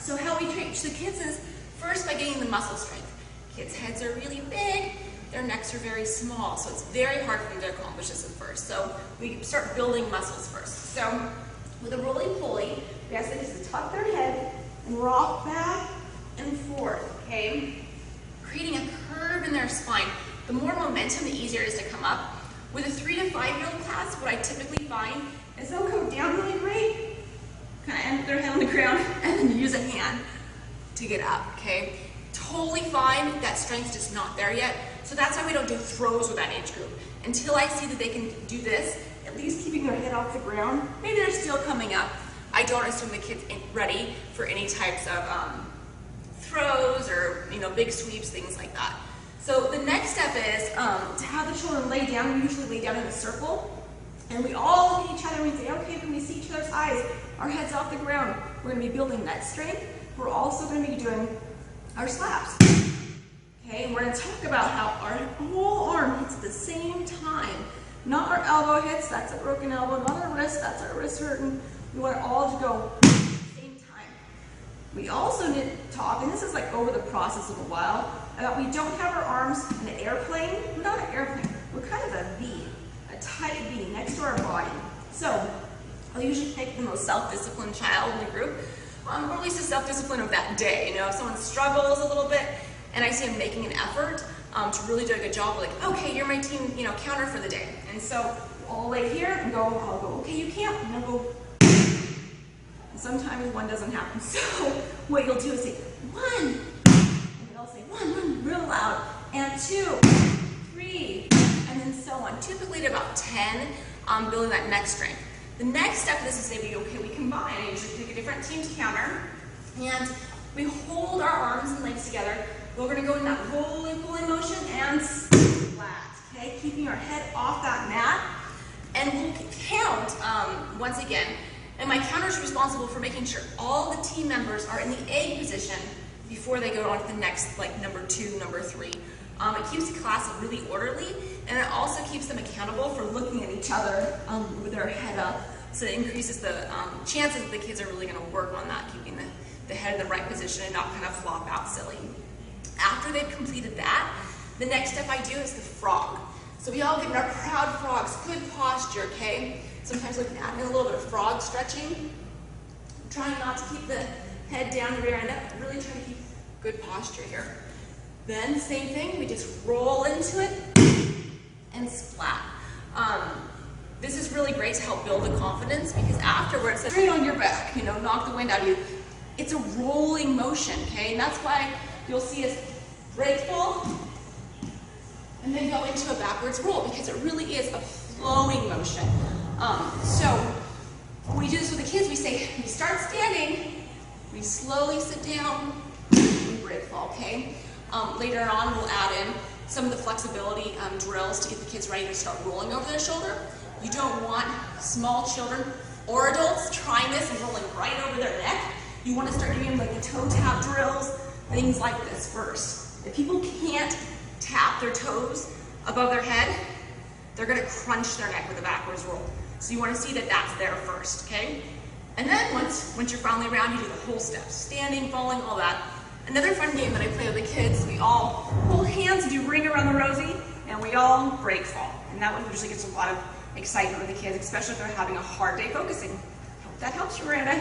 So how we teach the kids is first by getting the muscle strength. Kids' heads are really big, their necks are very small, so it's very hard for them to accomplish this at first. So we start building muscles first. So with a roly-poly, we ask the kids to tuck their head and rock back and forth, okay? Creating a curve in their spine. The more momentum, the easier it is to come up. With a 3 to 5-year-old class, what I typically find is they'll go down really great, kind of end with their head on the ground, and then use a hand to get up, okay? Totally fine, that strength's just not there yet. So that's why we don't do throws with that age group. Until I see that they can do this, at least keeping their head off the ground, maybe they're still coming up. I don't assume the kid's ready for any types of throws or big sweeps, things like that. So the next step is to have the children lay down. We usually lay down in a circle, and we all look at each other and we say, okay, when we see each other's eyes, our heads off the ground, we're going to be building that strength. We're also going to be doing our slaps. Okay, and we're going to talk about how our whole arm hits at the same time. Not our elbow hits, that's a broken elbow, not our wrist, that's our wrist hurting. We want it all to go at the same time. We also need to talk, and this is like over the process of a while, about we don't have our arms in an airplane. We're not an airplane, we're kind of a V, a tight V next to our body. So I'll usually pick the most self-disciplined child in the group, or at least the self-discipline of that day. If someone struggles a little bit and I see them making an effort to really do a good job, like, okay, you're my team, counter for the day. And so I'll lay here and I'll go, okay, you can't, and I'll go. And sometimes one doesn't happen. So what you'll do is say, 1, and then I'll say 1, real loud, and 2, 3, and then so on. Typically at about 10, building that neck strength. The next step of this is say, okay, we combine. I usually pick a different team to counter, and we hold our arms and legs together. We're going to go in that rolling, pulling motion and splat, okay? Keeping our head off that mat, and we'll count once again. And my counter is responsible for making sure all the team members are in the egg position before they go on to the next, like number 2, number 3. It keeps the class really orderly, and it also keeps them accountable for looking at each other with their head up. So it increases the chances that the kids are really going to work on that, keeping the head in the right position and not kind of flop out silly. After they've completed that, the next step I do is the frog. So we all get in our proud frogs, good posture, okay? Sometimes we can add in a little bit of frog stretching. Trying not to keep the head down, rear end up, really trying to keep good posture here. Then, same thing, we just roll into it and splat. This is really great to help build the confidence, because afterwards, straight on your back, knock the wind out of you. It's a rolling motion, okay? And that's why you'll see us breakfall and then go into a backwards roll, because it really is a flowing motion. So when we do this with the kids, we say, we start standing, we slowly sit down, we breakfall, okay? Later on, we'll add in some of the flexibility drills to get the kids ready to start rolling over their shoulder. You don't want small children or adults trying this and rolling right over their neck. You want to start doing like the toe tap drills, things like this first. If people can't tap their toes above their head, they're going to crunch their neck with a backwards roll. So you want to see that that's there first, okay? And then once you're finally around, you do the whole steps, standing, falling, all that. Another fun game that I play with the kids, we all hold hands and do ring around the rosy, and we all break fall. And that one usually gets a lot of excitement with the kids, especially if they're having a hard day focusing. Hope that helps you, Miranda.